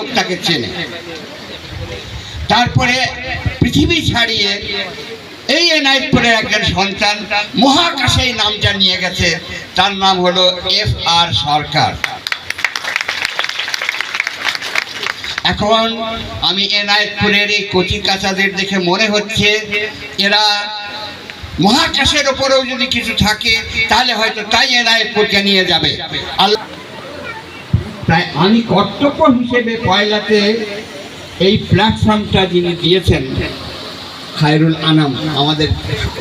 লোক তাকে চেনে। তারপরে পৃথিবী ছাড়িয়ে এই এনায়েতপুরের একজন সন্তান মহাকাশে নামটা নিয়ে গেছে, তার নাম হলো F.R. সরকার। এখন আমি এনায়েতপুরের এই কচি কাঁচাদের দেখে মনে হচ্ছে এরা মহাকাশের ওপরেও যদি কিছু থাকে তাহলে হয়তো তাই এনায়েতপুরকে নিয়ে যাবে। তাই আমি কর্তব্য হিসেবে পয়লাতে এই প্ল্যাটফর্মটা যিনি দিয়েছেন খায়রুল আনাম, আমাদের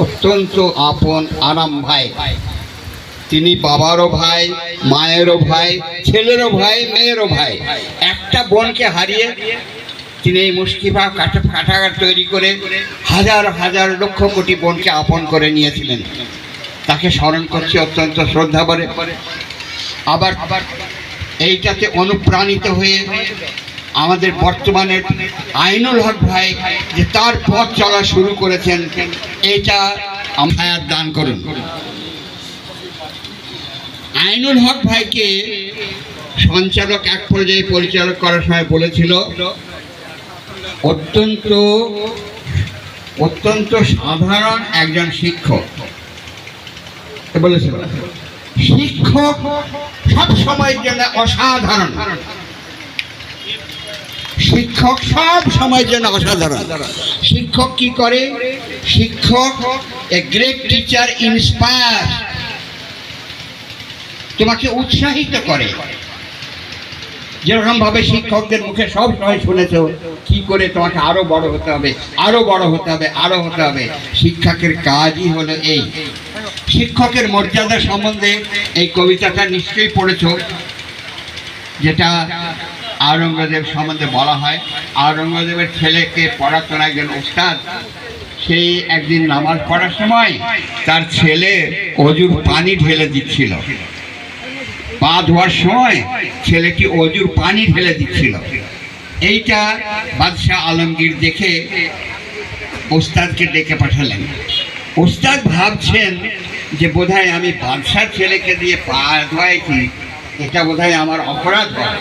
অত্যন্ত আপন আনাম ভাই, তিনি বাবারও ভাই, মায়েরও ভাই, ছেলেরও ভাই, মেয়েরও ভাই। একটা বোনকে হারিয়ে তিনি এই মুষ্টিভা কাটাগার তৈরি করে হাজার হাজার লক্ষ কোটি বোনকে আপন করে নিয়েছিলেন। তাকে স্মরণ করছি অত্যন্ত শ্রদ্ধা ভরে। আবার এইটাতে অনুপ্রাণিত হয়ে আমাদের বর্তমানের আইনুল হক ভাই যে তার পথ চলা শুরু করেছেন, এটা হায়াত দান করুন। আইনুল হক ভাইকে সঞ্চালক এক পর্যায়ে পরিচালক করার সময় বলেছিল অত্যন্ত সাধারণ একজন শিক্ষক বলেছিল। শিক্ষক সব সময়ের জন্য অসাধারণ, শিক্ষক সব সময়ের জন্য অসাধারণ। শিক্ষক কি করে? শিক্ষক এ গ্রেট টিচার ইন্সপায়ার, তোমাকে উৎসাহিত করে। যেরকম ভাবে শিক্ষকদের মুখে সব সময় শুনেছ কি করে তোমাকে আরো বড় হতে হবে, আরো বড় হতে হবে, আরো হতে হবে। শিক্ষকের কাজই হলো এই। শিক্ষকের মর্যাদা সম্বন্ধে এই কবিতাটা নিশ্চয়ই পড়েছ, যেটা আওরঙ্গজেব সম্বন্ধে বলা হয়। আওরঙ্গজেবের ছেলেকে পড়াতেন একজন উস্তাদ। সেই একদিন নামাজ পড়ার সময় তার ছেলে অজুর পানি ঢেলে দিচ্ছিল। পা ধোয়ার সময় ছেলেটি অজুর পানি ঢেলে দিচ্ছিল। এইটা বাদশাহ আলমগীর দেখে ওস্তাদকে ডেকে পাঠালেন। ওস্তাদ ভাবছেন যে বোধহয় আমি বাদশার ছেলেকে দিয়ে পা ধোয়াইছি, এটা বোধহয় আমার অপরাধ হবে,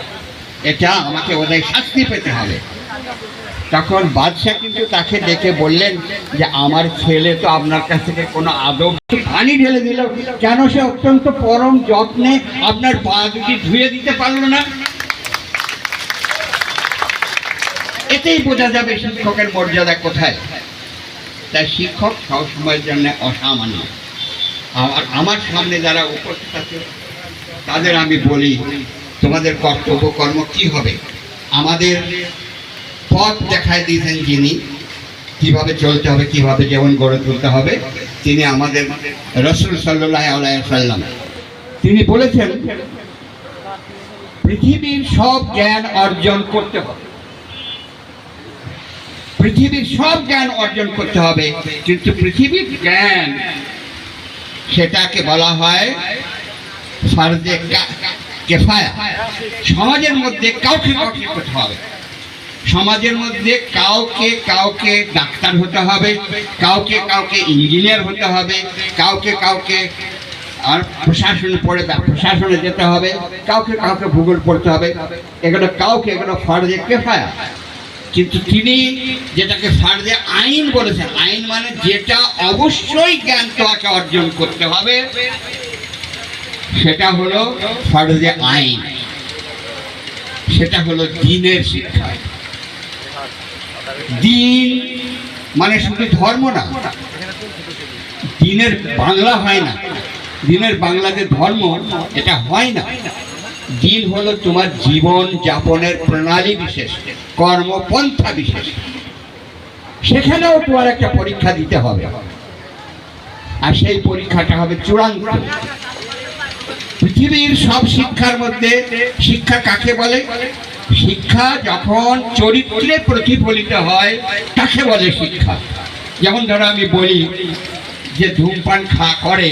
এটা আমাকে বোধহয় শাস্তি পেতে হবে। তখন বাদশাহ কিন্তু তাকে ডেকে বললেন যে আমার ছেলে তো আপনার কাছ থেকে কোনো আদব পানি ঢেলে দিল, কেন সে অত্যন্ত পরম যত্নে আপনার পা দুটি ধুয়ে দিতে পারলো না? এতেই বোঝা যাবে শিক্ষকের মর্যাদা কোথায়। তাই শিক্ষক সবসময়ের জন্য অসামান্য। আমার সামনে যারা উপস্থিত আছে তাদের আমি বলি, তোমাদের কর্তব্য কর্ম কি হবে? আমাদের পথ দেখায় দিয়েছেন যিনি, কিভাবে চলতে হবে, কিভাবে জীবন গড়ে তুলতে হবে, তিনি আমাদের রাসূল সাল্লাল্লাহু আলাইহি ওয়াসাল্লাম। তিনি বলেছেন পৃথিবীর সব জ্ঞান অর্জন করতে হবে, পৃথিবীর সব জ্ঞান অর্জন করতে হবে, কিন্তু পৃথিবীর জ্ঞান সেটাকে বলা হয় ফরজে কিফায়া। সমাজের মধ্যে কাউকে কাউকে করতে হবে। সমাজের মধ্যে কাউকে কাউকে ডাক্তার হতে হবে, কাউকে কাউকে ইঞ্জিনিয়ার হতে হবে, কাউকে কাউকে আর প্রশাসনে পড়ে প্রশাসনে যেতে হবে, কাউকে কাউকে ভূগোল পড়তে হবে। এগুলো কাউকে, এগুলো ফরজে কিফায়া। কিন্তু তিনি যেটাকে ফরজে আইন বলেছেন, আইন মানে যেটা অবশ্যই জ্ঞান তোমাকে অর্জন করতে হবে, সেটা হলো ফরজে আইন, সেটা হলো দ্বীনের শিক্ষা। দ্বীন মানে শুধু ধর্ম না, দ্বীনের বাংলা হয় না, দ্বীনের বাংলাতে ধর্ম এটা হয় না। দ্বীন হলো তোমার জীবন যাপনের প্রণালী বিশেষ, কর্মপন্থা বিশেষ। সেখানেও তোমার একটা পরীক্ষা দিতে হবে, আর সেই পরীক্ষাটা হবে চূড়ান্ত। পৃথিবীর সব শিক্ষার মধ্যে শিক্ষা কাকে বলে? শিক্ষা যখন চরিত্রে প্রতিফলিত হয় তাকে বলে শিক্ষা। যেমন ধরো আমি বলি যে ধূমপান করে,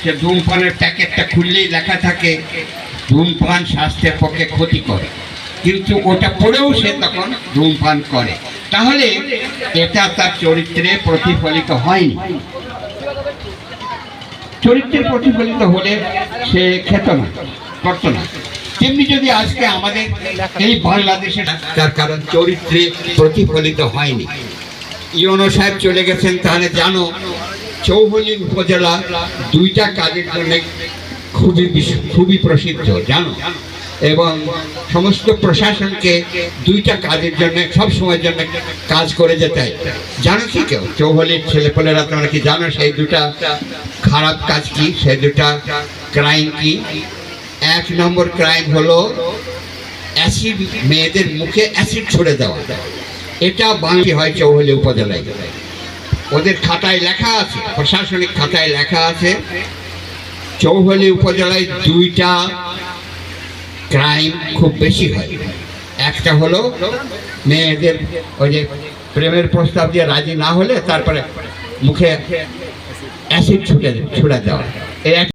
সে ধূমপানের প্যাকেটটা খুললেই লেখা থাকে ধূমপান স্বাস্থ্যের পক্ষে ক্ষতিকর, কিন্তু ওটা পড়েও সে তখন ধূমপান করে। তাহলে এটা তার চরিত্রে প্রতিফলিত হয়নি। চরিত্রে প্রতিফলিত হলে সে খেত না, করত না। তেমনি যদি আজকে আমাদের এই বাংলাদেশে, তার কারণ চরিত্রে প্রতিফলিত হয়নি। ইউনো সাহেব চলে গেছেন, তাহলে জানো চৌহলি উপজেলা দুইটা কাজের জন্য খুবই প্রসিদ্ধ জানো, এবং সমস্ত প্রশাসনকে দুইটা কাজের জন্য সব সময়ের জন্য কাজ করে যেতে হয়। জানো কি কেউ চৌহলির ছেলেপেলেরা, তোমরা কি জানো সেই দুটা খারাপ কাজ কি, সেই দুটা ক্রাইম কি? 1 নম্বর ক্রাইম হলো অ্যাসিড, মেয়েদের মুখে অ্যাসিড ছুড়ে দেওয়া। এটা বাংলা হয় চৌহলি উপজেলায়, ওদের খাতায় লেখা আছে, প্রশাসনিক খাতায় লেখা আছে চৌহলি উপজেলায় দুইটা ক্রাইম খুব বেশি হয়। একটা হলো মেয়েদের ওই যে প্রেমের প্রস্তাব দিয়ে রাজি না হলে তারপরে মুখে অ্যাসিড ছুড়ে দেওয়া, এই